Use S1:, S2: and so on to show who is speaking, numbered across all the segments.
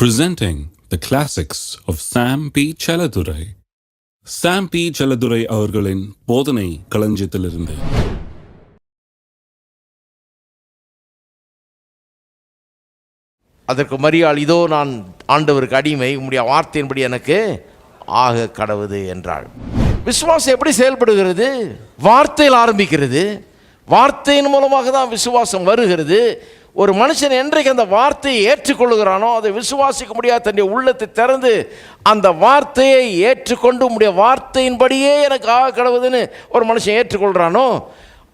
S1: Presenting the classics of Sam P. Chaladurai. Sam P. Chaladurai அவர்களின் போதனை களஞ்சியத்திலிருந்து.
S2: அதற்கு மரியாள், இதோ நான் ஆண்டவருக்கு அடிமை, உம்முடைய வார்த்தையின்படி எனக்கு ஆக கடவுது என்றாள். விசுவாசம் எப்படி செயல்படுகிறது? வார்த்தையில் ஆரம்பிக்கிறது. வார்த்தையின் மூலமாக தான் விசுவாசம் வருகிறது. ஒரு மனுஷன் என்றைக்கு அந்த வார்த்தையை ஏற்றுக்கொள்கிறானோ, அதை விசுவாசிக்க முடியாது, தன்னுடைய உள்ளத்தை திறந்து அந்த வார்த்தையை ஏற்றுக்கொண்டு உம்முடைய வார்த்தையின்படியே எனக்கு ஆக கடவுதுன்னு ஒரு மனுஷன் ஏற்றுக்கொள்கிறானோ,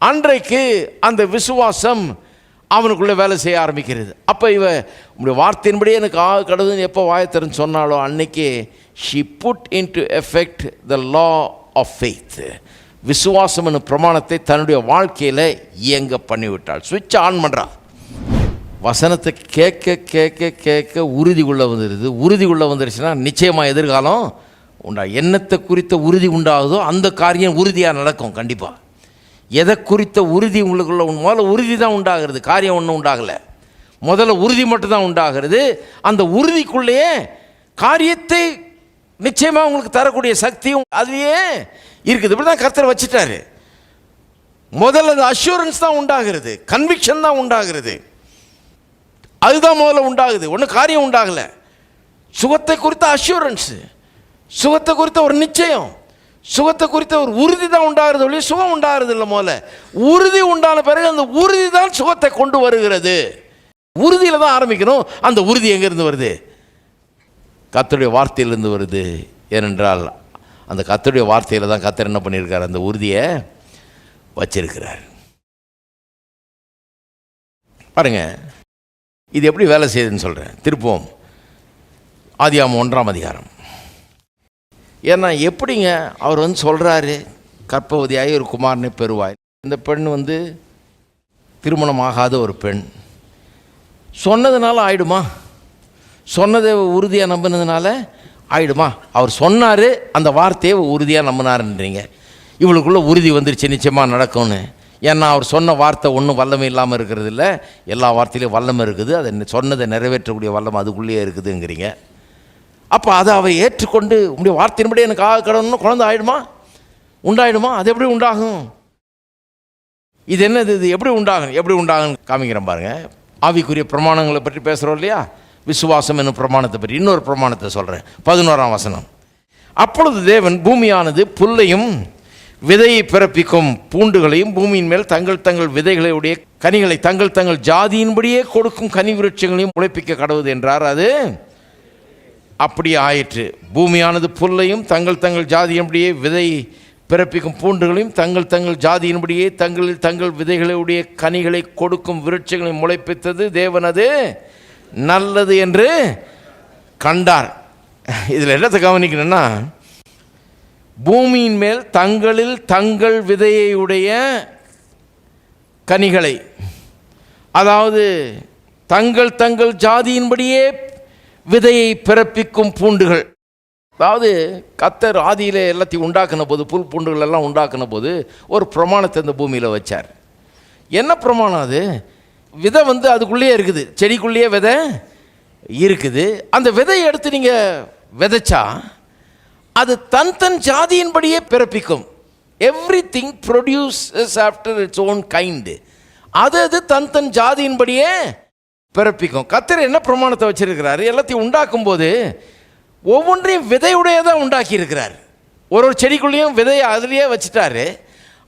S2: அன்றைக்கு அந்த விசுவாசம் அவனுக்குள்ளே வேலை செய்ய ஆரம்பிக்கிறது. அப்போ உங்களுடைய வார்த்தையின்படியே எனக்கு ஆக கடவுதுன்னு எப்போ வாயத்திறன்னு சொன்னாலோ அன்னைக்கு she put into effect the law of faith. விசுவாசம் என்னும் பிரமாணத்தை தன்னுடைய வாழ்க்கையில் இயங்க பண்ணிவிட்டாள். சுவிட்ச் ஆன் பண்ணுறா. வசனத்தை கேட்க கேட்க கேட்க உறுதி உள்ள வந்துடுது. உறுதி உள்ள வந்துருச்சுன்னா நிச்சயமாக எதிர்காலம் உண்டா. எண்ணத்தை குறித்த உறுதி உண்டாகுதோ அந்த காரியம் உறுதியாக நடக்கும். கண்டிப்பாக எதை குறித்த உறுதி உங்களுக்குள்ள முதல்ல உறுதி தான் உண்டாகிறது, காரியம் ஒன்றும் உண்டாகலை. முதல்ல உறுதி மட்டும்தான் உண்டாகிறது. அந்த உறுதிக்குள்ளேயே காரியத்தை நிச்சயமாக உங்களுக்கு தரக்கூடிய சக்தியும் அதுலேயே இருக்குது. இப்படி தான் கர்த்தர் வச்சுட்டாரு. முதல்ல அந்த அஷூரன்ஸ் தான் உண்டாகிறது, கன்விக்ஷன் தான் உண்டாகிறது. அதுதான் முதல்ல உண்டாகுது. ஒன்றும் காரியம் உண்டாகலை. சுகத்தை குறித்த அஷூரன்ஸு, சுகத்தை குறித்த ஒரு நிச்சயம், சுகத்தை குறித்த ஒரு உறுதி தான் உண்டாகிறது. ஒழிய சுகம் உண்டாகிறது இல்லை. முதல்ல உறுதி உண்டான பிறகு அந்த உறுதி தான் சுகத்தை கொண்டு வருகிறது. உறுதியில் தான் ஆரம்பிக்கணும். அந்த உறுதி எங்கேருந்து வருது? கர்த்தருடைய வார்த்தையிலிருந்து வருது. ஏனென்றால் அந்த கர்த்தருடைய வார்த்தையில் தான் கர்த்தர் என்ன பண்ணியிருக்கார், அந்த உறுதியை வச்சிருக்கிறார். பாருங்க, இது எப்படி வேலை செய்யுதுன்னு சொல்கிறேன். திருப்பவும் ஆதியாகமம் 1ஆம் அதிகாரம். ஏன்னா எப்படிங்க அவர் சொல்கிறாரு, கர்ப்பவதியாகி ஒரு குமாரனை பெறுவாய். இந்த பெண் திருமணம் ஆகாத ஒரு பெண். சொன்னதுனால ஆயிடுமா? சொன்னதை உறுதியாக நம்பினதுனால ஆயிடுமா? அவர் சொன்னார், அந்த வார்த்தையை உறுதியாக நம்பினாருன்றீங்க. இவளுக்குள்ளே உறுதி வந்துருச்சு, நிச்சயமாக நடக்கும்னு. ஏன்னா அவர் சொன்ன வார்த்தை ஒன்றும் வல்லமை இல்லாமல் இருக்கிறது இல்லை. எல்லா வார்த்தையிலையும் வல்லமை இருக்குது. அதை சொன்னதை நிறைவேற்றக்கூடிய வல்லமை அதுக்குள்ளேயே இருக்குதுங்கிறீங்க. அப்போ அதை அவை ஏற்றுக்கொண்டு உங்களுடைய வார்த்தையின்படி எனக்கு ஆக கடவுள்னு குழந்தை ஆகிடுமா? உண்டாயிடுமா? அது எப்படி உண்டாகும்? இது என்னது? இது எப்படி உண்டாகும்? எப்படி உண்டாகும் காமிக்கிறேன் பாருங்கள். ஆவிக்குரிய பிரமாணங்களை பற்றி பேசுகிறோம் இல்லையா? விசுவாசம் என்னும் பிரமாணத்தை பற்றி இன்னொரு பிரமாணத்தை சொல்கிறேன். 11ஆம் வசனம். அப்பொழுது தேவன் பூமியானது புல்லையும் விதையை பிறப்பிக்கும் பூண்டுகளையும் பூமியின் மேல் தங்கள் தங்கள் விதைகளுடைய கனிகளை தங்கள் தங்கள் ஜாதியின்படியே கொடுக்கும் கனி விருட்சங்களையும் முளைப்பிக்க கடவுது என்றார். அது அப்படியே ஆயிற்று. பூமியானது புல்லையும் தங்கள் தங்கள் ஜாதியின்படியே விதை பிறப்பிக்கும் பூண்டுகளையும் தங்கள் தங்கள் ஜாதியின்படியே தங்களில் தங்கள் விதைகளுடைய கனிகளை கொடுக்கும் விருட்சங்களையும் முளைப்பித்தது. தேவன் அது நல்லது என்று கண்டார். இதில் என்னத்தை கவனிக்கணும்னா, பூமியின் மேல் தங்களில் தங்கள் விதையுடைய கனிகளை, அதாவது தங்கள் தங்கள் ஜாதியின்படியே விதையை பிறப்பிக்கும் பூண்டுகள். அதாவது கர்த்தர் ஆதியில் எல்லாத்தையும் உண்டாக்குன போது, புல் பூண்டுகள் எல்லாம் உண்டாக்குன போது ஒரு பிரமாணத்தை இந்த பூமியில் வச்சார். என்ன பிரமாணம் அது? விதை அதுக்குள்ளேயே இருக்குது, செடிக்குள்ளேயே விதை இருக்குது. அந்த விதையை எடுத்து நீங்கள் விதைச்சா அது தன் ஜாதியின்படியே பிறப்பிக்கும். Every thing produces after its own kind. அது தன் ஜாதியின்படியே பிறப்பிக்கும். கர்த்தர் என்ன பிரமாணத்தை வச்சிருக்கிறாரு? எல்லாத்தையும் உண்டாக்கும் போது ஒவ்வொன்றையும் விதையுடைய தான் உண்டாக்கி இருக்கிறார். ஒரு செடிக்குள்ளேயும் விதையை அதுலேயே வச்சுட்டாரு.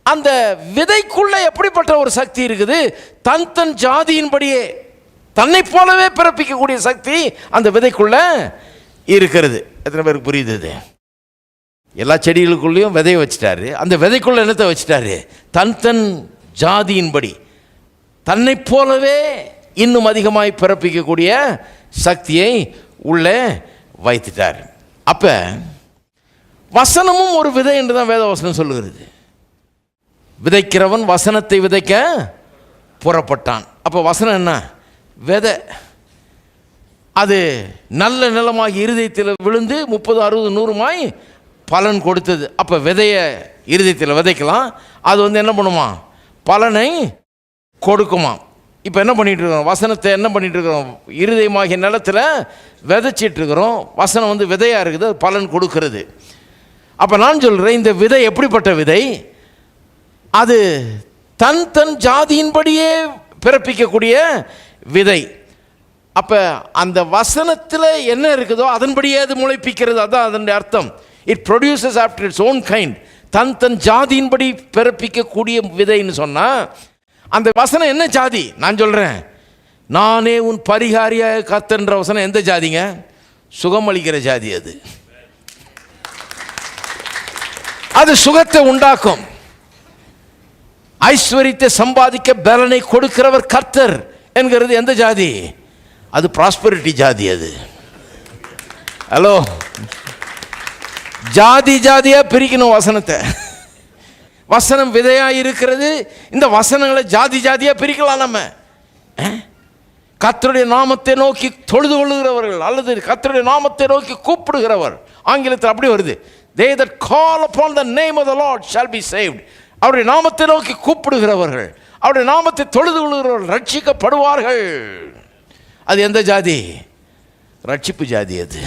S2: அந்த விதைக்குள்ளே எப்படிப்பட்ட ஒரு சக்தி இருக்குது? தன் ஜாதியின்படியே தன்னை போலவே பிறப்பிக்கக்கூடிய சக்தி அந்த விதைக்குள்ள இருக்கிறது. எத்தனை பேருக்கு புரியுது? எல்லா செடிகளுக்குள்ளேயும் விதையை வச்சுட்டாரு. அந்த விதைக்குள்ள என்னத்தை வச்சுட்டாரு? தன் ஜாதியின்படி தன்னை போலவே இன்னும் அதிகமாய் பிறப்பிக்கக்கூடிய சக்தியை உள்ளே வைத்துட்டார். அப்போ வசனமும் ஒரு விதை என்று தான் வேத வசனம் சொல்லுகிறது. விதைக்கிறவன் வசனத்தை விதைக்க புறப்பட்டான். அப்போ வசனம் என்ன? விதை. அது நல்ல நிலமாகி இருதயத்தில் விழுந்து 30, 60, 100 பலன் கொடுத்தது. அப்போ விதையை இருதயத்தில் விதைக்கலாம். அது என்ன பண்ணுமா? பலனை கொடுக்குமா. இப்போ என்ன பண்ணிட்டு இருக்கிறோம்? வசனத்தை என்ன பண்ணிட்டு இருக்கிறோம்? இருதயமாகிய நிலத்தில் விதைச்சிட்டு இருக்கிறோம். வசனம் வந்து விதையாக இருக்குது, அது பலன் கொடுக்கிறது. அப்போ நான் சொல்கிறேன், இந்த விதை எப்படிப்பட்ட விதை? அது தன் தன் ஜாதியின்படியே பிறப்பிக்கக்கூடிய விதை. அப்போ அந்த வசனத்தில் என்ன இருக்குதோ அதன்படியே அது முளைப்பிக்கிறது. அதுதான் அதனுடைய அர்த்தம். It produces after its own kind. தன் தன் ஜாதியின்படி பிறப்பிக்கக்கூடிய விதைன்னு சொன்னால் அந்த வசனம் என்ன ஜாதி? நான் சொல்கிறேன், நானே உன் பரிகாரியாக கர்த்தர்ன்ற வசனம் எந்த ஜாதிங்க? சுகம் அளிக்கிற ஜாதி. அது சுகத்தை உண்டாக்கும். ஐஸ்வர்யத்தை சம்பாதிக்க பலனை கொடுக்கிறவர் கர்த்தர் என்கிறது எந்த ஜாதி? அது ப்ராஸ்பரிட்டி ஜாதி. அது ஹலோ, ஜாதி ஜாதியா பிரிக்கணும் வசனத்தை. வசனம் விதையா இருக்கிறது. இந்த வசனங்களை ஜாதி ஜாதியா பிரிக்கலாம். நம்ம கர்த்தருடைய நாமத்தை நோக்கி தொழுது கொள்ளுகிறவர்கள் அல்லது கர்த்தருடைய நாமத்தை நோக்கி கூப்பிடுகிறவர், ஆங்கிலத்தில் அப்படி வருது, they that call upon the name of the Lord shall be saved. அவருடைய நாமத்தை நோக்கி கூப்பிடுகிறவர்கள், அவருடைய நாமத்தை தொழுது கொள்ளுகிறவர்கள் ரட்சிக்கப்படுவார்கள். அது எந்த ஜாதி? ரட்சிப்பு ஜாதி. அது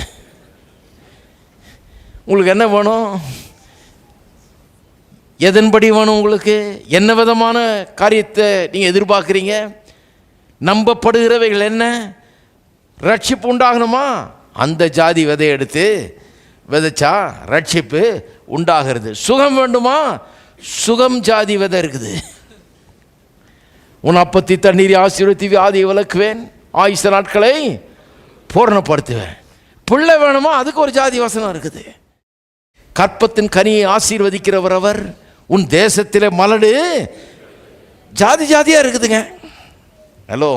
S2: உங்களுக்கு என்ன வேணும்? எதன்படி வேணும்? உங்களுக்கு என்ன விதமான காரியத்தை நீங்கள் எதிர்பார்க்குறீங்க? நம்பப்படுகிறவைகள் என்ன? ரட்சிப்பு உண்டாகணுமா? அந்த ஜாதி விதையை எடுத்து விதைச்சா ரட்சிப்பு உண்டாகிறது. சுகம் வேண்டுமா? சுகம் ஜாதி விதை இருக்குது. உன் அப்பத்தி தண்ணீரை ஆசீர்வதித்து வியாதியை விலக்குவேன், ஆயுச நாட்களை பூரணப்படுத்துவேன். பிள்ளை வேணுமா? அதுக்கு ஒரு ஜாதி வசனம் இருக்குது. கற்பத்தின் கனியை ஆசீர்வதிக்கிறவர் அவர், உன் தேசத்தில் மலடு. ஜாதி ஜாதியாக இருக்குதுங்க. ஹலோ,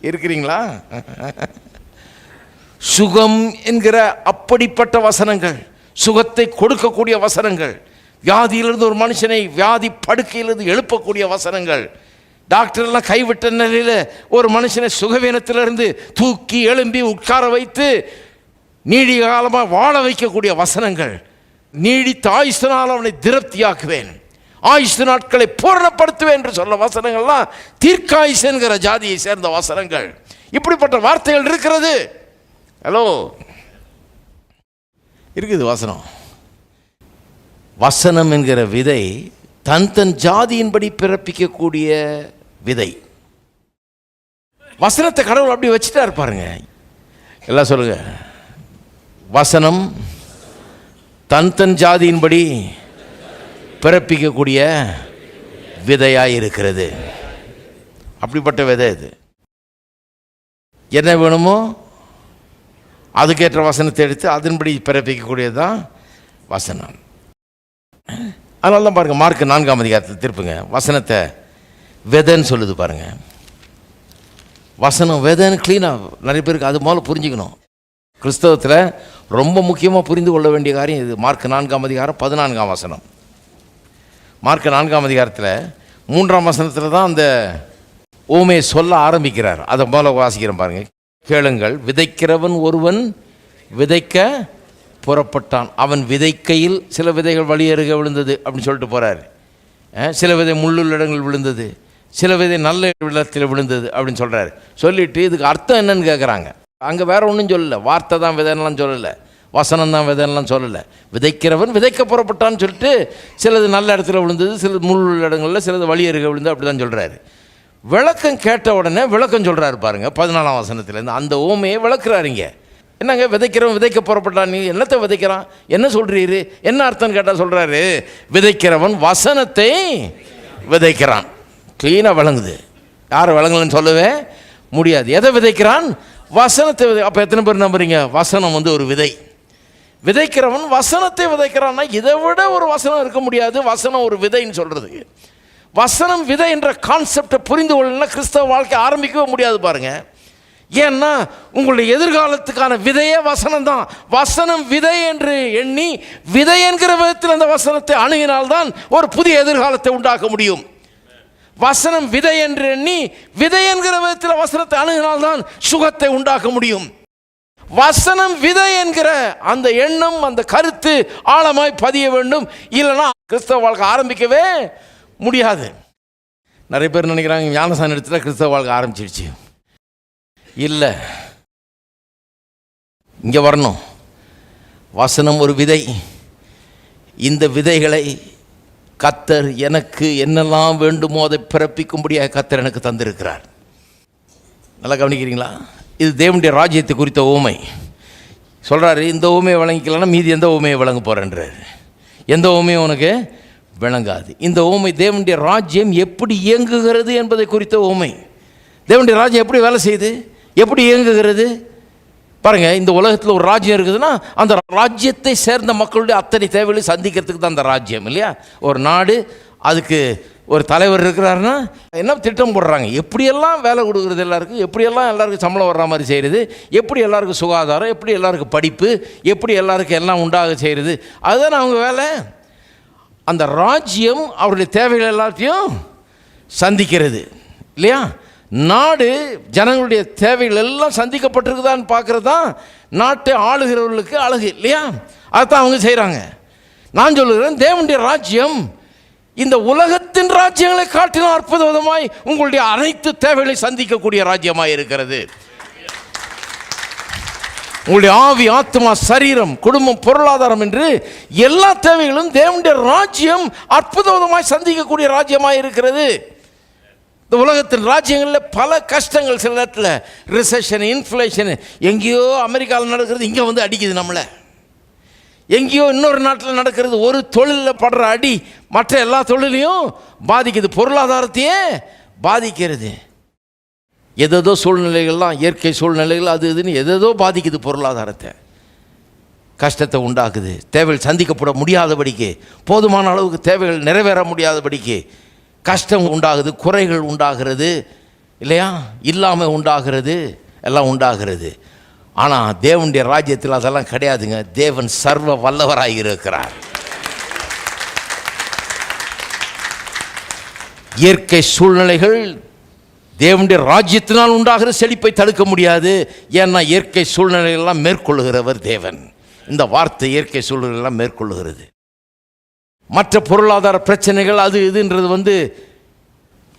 S2: இருக்கிறீங்களா? சுகம் என்கிற அப்படிப்பட்ட வசனங்கள், சுகத்தை கொடுக்கக்கூடிய வசனங்கள், வியாதியிலிருந்து ஒரு மனுஷனை வியாதி படுக்கையிலிருந்து எழுப்பக்கூடிய வசனங்கள், டாக்டர்லாம் கைவிட்ட நிலையில் ஒரு மனுஷனை சுகவீனத்திலிருந்து தூக்கி எழும்பி உட்கார வைத்து நீடிய காலமாக வாழ வைக்கக்கூடிய வசனங்கள், நீடித்த ஆயுசினால் அவனை திருப்தியாக்குவேன், ஆயுசு நாட்களை பூரணப்படுத்துவேன் என்று சொல்ல வசனங்கள்லாம் தீர்க்காயுசு என்கிற ஜாதியை சேர்ந்த வசனங்கள். இப்படிப்பட்ட வார்த்தைகள் இருக்கிறது. ஹலோ, இருக்குது வசனம். வசனம் என்கிற விதை தன் தன் ஜாதியின்படி பிறப்பிக்கக்கூடிய விதை. வசனத்தை கடவுள் அப்படி வச்சுட்டா இருப்பாருங்க. எல்லாம் சொல்லுங்க, வசனம் தன் தன் ஜாதியின்படி பிறப்பிக்கக்கூடிய விதையாய் இருக்கிறது. அப்படிப்பட்ட விதை இது. என்ன வேணுமோ அதுக்கேற்ற வசனத்தை எடுத்து அதன்படி பிறப்பிக்கக்கூடியது தான் வசனம். அதனால தான் பாருங்கள், மார்க் 4ஆம் அதிகாரத்தில் திருப்புங்க, வசனத்தை விதைன்னு சொல்லுது பாருங்க. வசனம் விதைன்னு கிளீனாக நிறைய பேருக்கு அது முதல்ல புரிஞ்சுக்கணும். கிறிஸ்தவத்தில் ரொம்ப முக்கியமாக புரிந்து கொள்ள வேண்டிய காரியம் இது. மார்க் 4ஆம் அதிகாரம் 14ஆம் வசனம். மார்க் 4ஆம் அதிகாரத்தில் 3ஆம் வசனத்தில் தான் அந்த ஓமையை சொல்ல ஆரம்பிக்கிறார். அதை முதல்ல வாசிக்கிறேன் பாருங்க. கேளுங்கள், விதைக்கிறவன் ஒருவன் விதைக்க புறப்பட்டான். அவன் விதைக்கையில் சில விதைகள் வழியருக விழுந்தது அப்படின்னு சொல்லிட்டு போகிறார். சில விதை முள்ளுள்ள இடங்கள் விழுந்தது, சில விதை நல்ல இடத்தில் விழுந்தது அப்படின்னு சொல்கிறாரு. சொல்லிவிட்டு இதுக்கு அர்த்தம் என்னன்னு கேட்குறாங்க. அங்கே வேற ஒன்றும் சொல்லலை, வார்த்தை தான் விதைன்னெலாம் சொல்லலை, வசனம் தான் விதைன்னெலாம் சொல்லலை. விதைக்கிறவன் விதைக்க புறப்பட்டான்னு சொல்லிட்டு சிலது நல்ல இடத்துல விழுந்தது, சிலது முள்ளுள்ள இடங்களில், சிலது வழியருக விழுந்தது, அப்படி தான் சொல்கிறாரு. விளக்கம் கேட்ட உடனே விளக்கம் சொல்கிறாரு பாருங்க. 14ஆம் வசனத்துலேருந்து அந்த ஓமையை விளக்குறாருங்க. என்னங்க விதைக்கிறவன் விதைக்க புறப்பட்டான், நீ என்னத்தை விதைக்கிறான், என்ன சொல்கிறீரு, என்ன அர்த்தம் கேட்டால் சொல்கிறாரு, விதைக்கிறவன் வசனத்தை விதைக்கிறான். க்ளீனாக விளங்குது. யாரை விளங்கலன்னு சொல்லவே முடியாது. எதை விதைக்கிறான்? வசனத்தை விதை. அப்போ எத்தனை பேர் நம்புறீங்க? வசனம் வந்து ஒரு விதை. விதைக்கிறவன் வசனத்தை விதைக்கிறான்னா இதை விட ஒரு வசனம் இருக்க முடியாது. வசனம் ஒரு விதைன்னு சொல்கிறது. வசனம் விதை என்ற கான்செப்டை புரிந்து கொள்ளனா கிறிஸ்தவ வாழ்க்கை ஆரம்பிக்கவே முடியாது பாருங்க. ஏன்னா உங்களுடைய எதிர்காலத்துக்கான விதையே வசனம் தான். வசனம் விதை என்று எண்ணி விதை என்கிற விதத்தில் அந்த வசனத்தை அணுகினால்தான் ஒரு புதிய எதிர்காலத்தை உண்டாக்க முடியும். வசனம் விதை என்று எண்ணி விதை என்கிற விதத்தில் வசனத்தை அணுகினால்தான் சுகத்தை உண்டாக்க முடியும். வசனம் விதை என்கிற அந்த எண்ணம், அந்த கருத்து ஆழமாய் பதிய வேண்டும். இல்லைன்னா கிறிஸ்தவ வாழ்க்கை ஆரம்பிக்கவே முடியாது. நிறைய பேர் நினைக்கிறாங்க ஞானசானம் எடுத்துட்டா கிறிஸ்தவ வாழ்க்கை ஆரம்பிச்சிடுச்சு. இல்லை, இங்கே வரணும். வசனம் ஒரு விதை. இந்த விதைகளை கர்த்தர் எனக்கு என்னெல்லாம் வேண்டுமோ அதை பிறப்பிக்கும்படியாக கர்த்தர் எனக்கு தந்திருக்கிறார். நல்லா கவனிக்கிறீங்களா? இது தேவனுடைய ராஜ்யத்தை குறித்த ஊமை சொல்கிறாரு. இந்த ஊமையை வழங்கிக்கலன்னா மீதி எந்த ஊமையை வழங்க போகிறேன்றார். எந்த ஊமையும் உனக்கு விளங்காது. இந்த ஊமை தேவனுடைய ராஜ்யம் எப்படி இயங்குகிறது என்பதை குறித்த ஊமை. தேவனுடைய ராஜ்யம் எப்படி வேலை செய்யுது, எப்படி இயங்குகிறது பாருங்கள். இந்த உலகத்தில் ஒரு ராஜ்யம் இருக்குதுன்னா அந்த ராஜ்யத்தை சேர்ந்த மக்களுடைய அத்தனை தேவைகளை சந்திக்கிறதுக்கு தான் அந்த ராஜ்யம், இல்லையா? ஒரு நாடு, அதுக்கு ஒரு தலைவர் இருக்கிறாருன்னா என்ன திட்டம் போடுறாங்க, எப்படியெல்லாம் வேலை கொடுக்குறது எல்லாருக்கும், எப்படியெல்லாம் எல்லாருக்கும் சம்பளம் வர்ற மாதிரி செய்கிறது, எப்படி எல்லாருக்கும் சுகாதாரம், எப்படி எல்லாருக்கும் படிப்பு, எப்படி எல்லாருக்கும் எல்லாம் உண்டாக செய்கிறது, அதுதான் அவங்க வேலை. அந்த ராஜ்யம் அவருடைய தேவைகள் எல்லாத்தையும் சந்திக்கிறது, இல்லையா? நாடு ஜனங்களுடைய தேவைகள் எல்லாம் சந்திக்கப்பட்டிருக்குதான்னு பார்க்குறது தான் நாட்டை ஆளுகிறவர்களுக்கு அழகு, இல்லையா? அதுதான் அவங்க செய்கிறாங்க. நான் சொல்லுகிறேன், தேவனுடைய ராஜ்யம் இந்த உலகத்தின் ராஜ்யங்களை காட்டிலும் அற்புதமாய் உங்களுடைய அனைத்து தேவைகளை சந்திக்கக்கூடிய ராஜ்யமாக இருக்கிறது. உங்களுடைய ஆவி, ஆத்மா, சரீரம், குடும்பம், பொருளாதாரம் என்று எல்லா தேவைகளும் தேவனுடைய ராஜ்யம் அற்புதமாய் சந்திக்கக்கூடிய ராஜ்யமாக இருக்கிறது. இந்த உலகத்தின் ராஜ்யங்களில் பல கஷ்டங்கள், சில நேரத்தில் ரிசெஷன், இன்ஃப்ளேஷன், எங்கேயோ அமெரிக்காவில் நடக்கிறது இங்கே வந்து அடிக்குது நம்மளை, எங்கேயோ இன்னொரு நாட்டில் நடக்கிறது, ஒரு தொழிலில் படுற அடி மற்ற எல்லா தொழிலையும் பாதிக்குது, பொருளாதாரத்தையே பாதிக்கிறது. எதோ சூழ்நிலைகள்லாம், இயற்கை சூழ்நிலைகள், அது இதுன்னு எதோ பாதிக்குது, பொருளாதாரத்தை கஷ்டத்தை உண்டாக்குது. தேவைகள் சந்திக்கப்பட முடியாதபடிக்கு, போதுமான அளவுக்கு தேவைகள் நிறைவேற முடியாதபடிக்கு கஷ்டம் உண்டாகுது, குறைகள் உண்டாகிறது, இல்லையா? இல்லாமல் உண்டாகிறது, எல்லாம் உண்டாகிறது. ஆனால் தேவனுடைய ராஜ்யத்தில் அதெல்லாம் கிடையாதுங்க. தேவன் சர்வ வல்லவராக இருக்கிறார். இயற்கை சூழ்நிலைகள் தேவனுடைய ராஜ்யத்தினால் உண்டாகிற செழிப்பை தடுக்க முடியாது. ஏன்னா இயற்கை சூழ்நிலைகள்லாம் மேற்கொள்ளுகிறவர் தேவன். இந்த வார்த்தை இயற்கை சூழ்நிலைகள்லாம் மேற்கொள்ளுகிறது. மற்ற பொருளாதார பிரச்சனைகள் அது இதுன்றது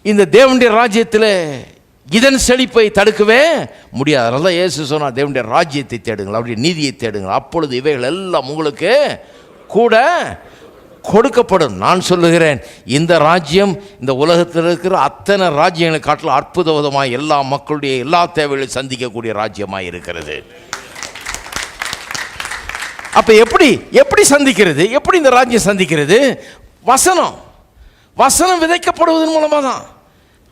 S2: இந்த தேவனுடைய ராஜ்யத்தில் இதன் செழிப்பை தடுக்கவே முடியாது. அதனால தான் இயேசு சொன்னார், தேவனுடைய ராஜ்யத்தை தேடுங்கள், அவருடைய நீதியை தேடுங்கள், அப்பொழுது இவைகள் எல்லாம் உங்களுக்கு கூட கொடுக்கப்படும். நான் சொல்லுகிறேன், இந்த ராஜ்யம் இந்த உலகத்தில் இருக்கிற அத்தனை ராஜ்யங்களை காட்டிலும் அற்புதமாக எல்லா மக்களுடைய எல்லா தேவைகளையும் சந்திக்கக்கூடிய ராஜ்யமாக இருக்கிறது. அப்போ எப்படி சந்திக்கிறது, எப்படி இந்த ராஜ்யம் சந்திக்கிறது? வசனம் விதைக்கப்படுவதன் மூலமாக தான்.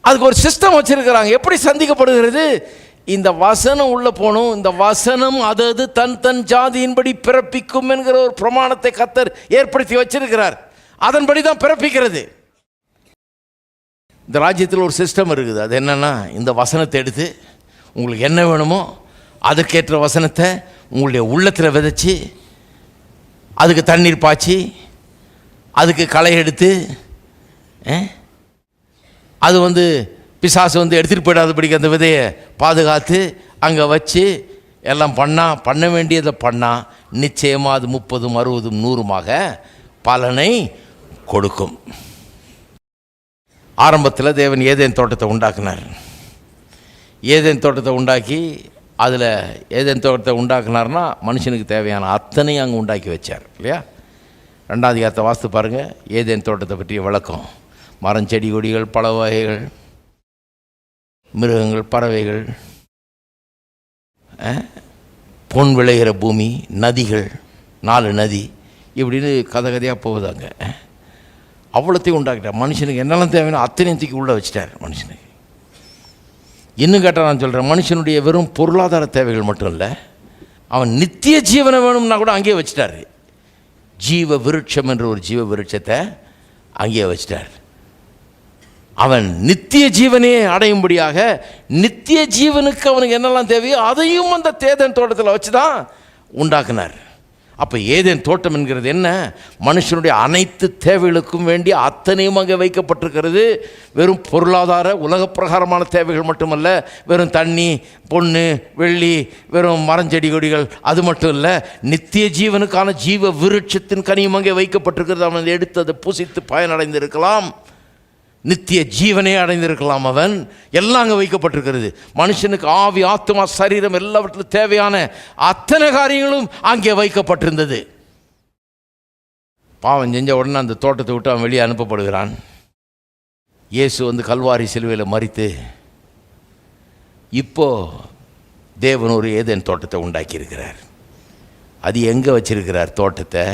S2: அதுக்கு ஒரு சிஸ்டம் வச்சிருக்கிறாங்க. எப்படி சந்திக்கப்படுகிறது? இந்த வசனம் உள்ள போகணும். இந்த வசனம் அது தன் ஜாதியின்படி பிறப்பிக்கும் என்கிற ஒரு பிரமாணத்தை கர்த்தர் ஏற்படுத்தி வச்சிருக்கிறார். அதன்படி தான் பிறப்பிக்கிறது. இந்த ராஜ்யத்தில் ஒரு சிஸ்டம் இருக்குது. அது என்னன்னா, இந்த வசனத்தை எடுத்து உங்களுக்கு என்ன வேணுமோ அதுக்கேற்ற வசனத்தை உங்களுடைய உள்ளத்தில் விதைச்சி, அதுக்கு தண்ணீர் பாய்ச்சி, அதுக்கு களை எடுத்து, அது பிசாசு எடுத்துகிட்டு போயிடாதபடிக்கு அந்த விதையை பாதுகாத்து அங்கே வச்சு எல்லாம் பண்ண வேண்டியதை பண்ணால் நிச்சயமாக அது 30, 60, 100 பலனை கொடுக்கும். ஆரம்பத்தில் தேவன் ஏதேன் தோட்டத்தை உண்டாக்குனார். ஏதேன் தோட்டத்தை உண்டாக்கி அதில் ஏதேன் தோட்டத்தை உண்டாக்குனார்னா மனுஷனுக்கு தேவையான அத்தனையும் அங்கே உண்டாக்கி வச்சார், இல்லையா? 2ஆம் அதிகாரத்தை வாசித்து பாருங்கள். ஏதேன் தோட்டத்தை பற்றிய விளக்கம். மரம், செடி, கொடிகள், பல வகைகள், மிருகங்கள், பறவைகள், பொன் விளைகிற பூமி, நதிகள், 4 நதி, இப்படின்னு கதையாக போகுதாங்க. அவ்வளோத்தையும் உண்டாக்கிட்டார். மனுஷனுக்கு என்னெல்லாம் தேவையான அத்தனையும் தூக்கி உள்ளே வச்சிட்டார் மனுஷனுக்கு. இன்னும் கேட்டால் நான் சொல்கிறேன், மனுஷனுடைய வெறும் பொருளாதார தேவைகள் மட்டும் இல்லை, அவன் நித்திய ஜீவனை வேணும்னா கூட அங்கேயே வச்சிட்டார். ஜீவ விருட்சம் என்ற ஒரு ஜீவ விருட்சத்தை அங்கேயே வச்சிட்டார். அவன் நித்திய ஜீவனே அடையும்படியாக நித்திய ஜீவனுக்கு அவனுக்கு என்னெல்லாம் தேவையோ அதையும் அந்த ஏதேன் தோட்டத்தில் வச்சு தான் உண்டாக்குனார். அப்போ ஏதேன் தோட்டம் என்கிறது என்ன? மனுஷனுடைய அனைத்து தேவைகளுக்கும் வேண்டிய அத்தனையும் அங்கே வைக்கப்பட்டிருக்கிறது. வெறும் பொருளாதார உலக பிரகாரமான தேவைகள் மட்டுமல்ல, வெறும் தண்ணி, பொண்ணு, வெள்ளி, வெறும் மரஞ்செடி கொடிகள் அது மட்டும் இல்லை, நித்திய ஜீவனுக்கான ஜீவ விருட்சத்தின் கனியும் அங்கே வைக்கப்பட்டிருக்கிறது. அவன் எடுத்து அதை புசித்து பயனடைந்திருக்கலாம். நித்திய ஜீவனே அடைந்திருக்கலாம். அவன் எல்லாம் அங்கே வைக்கப்பட்டிருக்கிறது. மனுஷனுக்கு ஆவி, ஆத்மா, சரீரம் எல்லாவற்றிலும் தேவையான அத்தனை காரியங்களும் அங்கே வைக்கப்பட்டிருந்தது. பாவம் செஞ்ச உடனே அந்த தோட்டத்தை விட்டு அவன் வெளியே அனுப்பப்படுகிறான். இயேசு வந்து கல்வாரி சிலுவையில் மரித்து இப்போ தேவன் ஒரு ஏதேன் தோட்டத்தை உண்டாக்கியிருக்கிறார். அது எங்கே வச்சிருக்கிறார் தோட்டத்தை?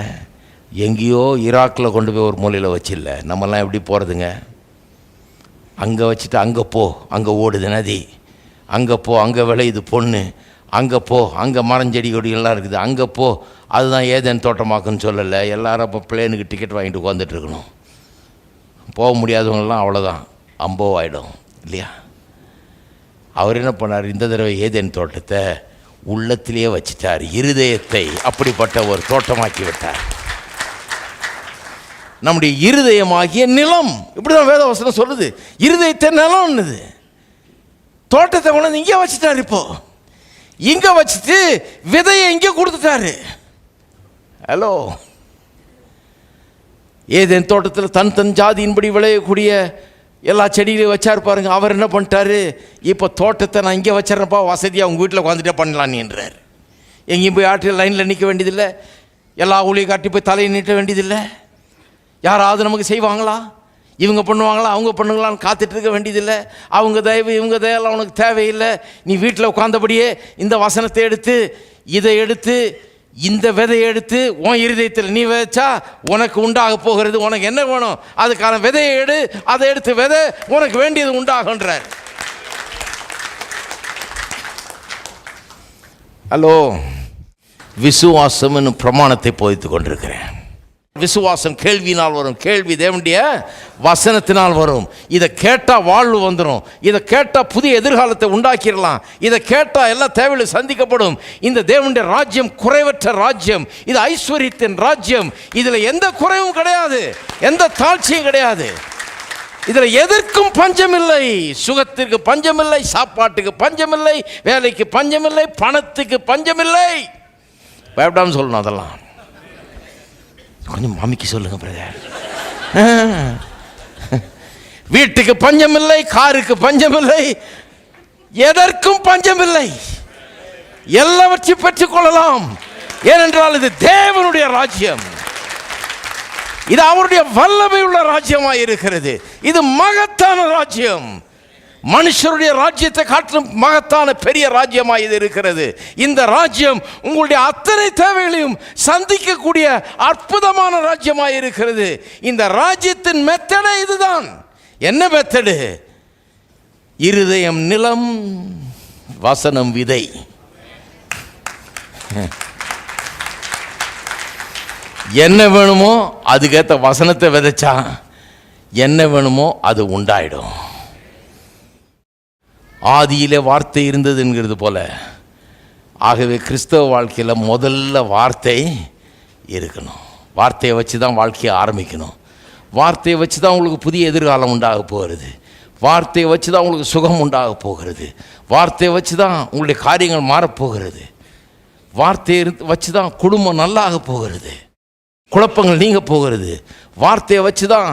S2: எங்கேயோ ஈராக்கில் கொண்டு போய் ஒரு மூலையில் வச்சில்ல. நம்மெல்லாம் எப்படி போகிறதுங்க? அங்கே வச்சுட்டு அங்கே போ, அங்கே ஓடுது நதி, அங்கே போ, அங்கே விளையுது பொண்ணு, அங்கே போ, அங்கே மரஞ்செடி கொடிகள்லாம் இருக்குது, அங்கே போ. அதுதான் ஏதேன் தோட்டமாக்குன்னு சொல்லலை. எல்லாரும் அப்போ பிளேனுக்கு டிக்கெட் வாங்கிட்டு உட்காந்துட்டு இருக்கணும். போக முடியாதவங்களாம் அவ்வளோதான், அம்போவாயிடும் இல்லையா? அவர் என்ன பண்ணார்? இந்த தடவை ஏதேன் தோட்டத்தை உள்ளத்திலேயே வச்சிட்டார். இருதயத்தை அப்படிப்பட்ட ஒரு தோட்டமாக்கி விட்டார். நம்முடைய இருதயமாகிய நிலம், இப்படிதான் வேதவசனம் சொல்லுது. இருதயத்தை நிலம்னுது. தோட்டத்தை கொண்டு இங்கே வச்சுட்டார். இப்போ இங்கே வச்சுட்டு விதையை இங்கே கொடுத்துட்டாரு. ஹலோ, ஏதேன் தோட்டத்தில் தன் ஜாதியின்படி விளையக்கூடிய எல்லா செடிகளையும் வச்சார் பாருங்க. அவர் என்ன பண்ணிட்டாரு? இப்போ தோட்டத்தை நான் இங்கே வச்சிடறப்பா, வசதியாக உங்கள் வீட்டில் உட்காந்துட்டே பண்ணலான்னு என்றார். எங்கேயும் போய் ஆற்றில் லைனில் நிற்க வேண்டியதில்லை. எல்லா ஊழியை காட்டி போய் தலையை நீட்ட வேண்டியதில்லை. யாராவது நமக்கு செய்வாங்களா, இவங்க பண்ணுவாங்களா, அவங்க பண்ணுங்களான்னு காத்துட்டு இருக்க வேண்டியதில்லை. அவங்க தயவு இவங்க தயவெல்லாம் உனக்கு தேவையில்லை. நீ வீட்டில் உட்கார்ந்தபடியே இந்த வசனத்தை எடுத்து, இதை எடுத்து, இந்த விதையை எடுத்து உன் இருதயத்தில் நீ விதைச்சா உனக்கு உண்டாக போகிறது. உனக்கு என்ன வேணும் அதுக்கான விதையை எடு, அதை எடுத்து விதை, உனக்கு வேண்டியது உண்டாகுன்றார். ஹலோ, விசுவாசம் என்னும் பிரமாணத்தை போதித்து கொண்டிருக்கிறேன். விசுவாசம் கேள்வியினால் வரும், கேள்வி தேவனுடைய வசனத்தினால் வரும். இதை கேட்டால் வாழ்வு வந்துடும். இதை கேட்டால் புதிய எதிர்காலத்தை உண்டாக்கிடலாம். இதை கேட்டால் எல்லா தேவையும் சந்திக்கப்படும். இந்த தேவனுடைய ராஜ்யம் குறைவற்ற ராஜ்யம். இது ஐஸ்வர்யத்தின் ராஜ்யம். இதில் எந்த குறைவும் கிடையாது, எந்த தாழ்ச்சியும் கிடையாது. இதில் எதற்கும் பஞ்சமில்லை. சுகத்திற்கு பஞ்சமில்லை, சாப்பாட்டுக்கு பஞ்சமில்லை, வேலைக்கு பஞ்சமில்லை, பணத்துக்கு பஞ்சமில்லை. பயப்படாமல் சொல்லணும். அதெல்லாம் கொஞ்சம் மாமிக்கு சொல்லுங்க பிரதர். வீட்டுக்கு பஞ்சமில்லை, காருக்கு பஞ்சமில்லை, எதற்கும் பஞ்சமில்லை. எல்லாவற்றையும் பெற்றுக் கொள்ளலாம். ஏனென்றால் இது தேவனுடைய ராஜ்யம். இது அவருடைய வல்லமை உள்ள ராஜ்யமாக இருக்கிறது. இது மகத்தான ராஜ்யம். மனுஷருடைய ராஜ்யத்தை காட்டிலும் மகத்தான பெரிய ராஜ்யமாக இது இருக்கிறது. இந்த ராஜ்யம் உங்களுடைய அத்தனை தேவைகளையும் சந்திக்கக்கூடிய அற்புதமான ராஜ்யமாக இருக்கிறது. இந்த ராஜ்யத்தின் மெத்தடே இதுதான். என்ன மெத்தடு? இருதயம் நிலம், வசனம் விதை. என்ன வேணுமோ அதுக்கேற்ற வசனத்தை விதைச்சா என்ன வேணுமோ அது உண்டாயிடும். ஆதியிலே வார்த்தை இருந்தது என்கிறது போல. ஆகவே கிறிஸ்தவ வாழ்க்கையில் முதல்ல வார்த்தை இருக்கணும். வார்த்தையை வச்சு தான் வாழ்க்கையை ஆரம்பிக்கணும். வார்த்தையை வச்சு தான் உங்களுக்கு புதிய எதிர்காலம் உண்டாக போகிறது. வார்த்தையை வச்சு தான் உங்களுக்கு சுகம் உண்டாக போகிறது. வார்த்தையை வச்சு தான் உங்களுடைய காரியங்கள் மாறப்போகிறது. வார்த்தையை வச்சு தான் குடும்பம் நல்லாக போகிறது, குழப்பங்கள் நீங்க போகிறது. வார்த்தையை வச்சு தான்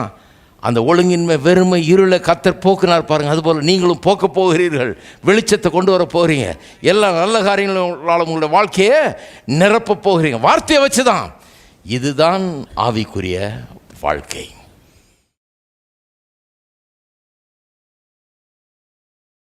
S2: அந்த ஒழுங்கின்மை, வெறுமை, இருளை கர்த்தர் போக்குனார் பாருங்கள். அதுபோல் நீங்களும் போக்க போகிறீர்கள். வெளிச்சத்தை கொண்டு வர போகிறீங்க. எல்லா நல்ல காரியங்களால் உங்களுடைய வாழ்க்கையை நிரப்ப போகிறீங்க. வார்த்தையை வச்சு தான். இதுதான் ஆவிக்குரிய வாழ்க்கை.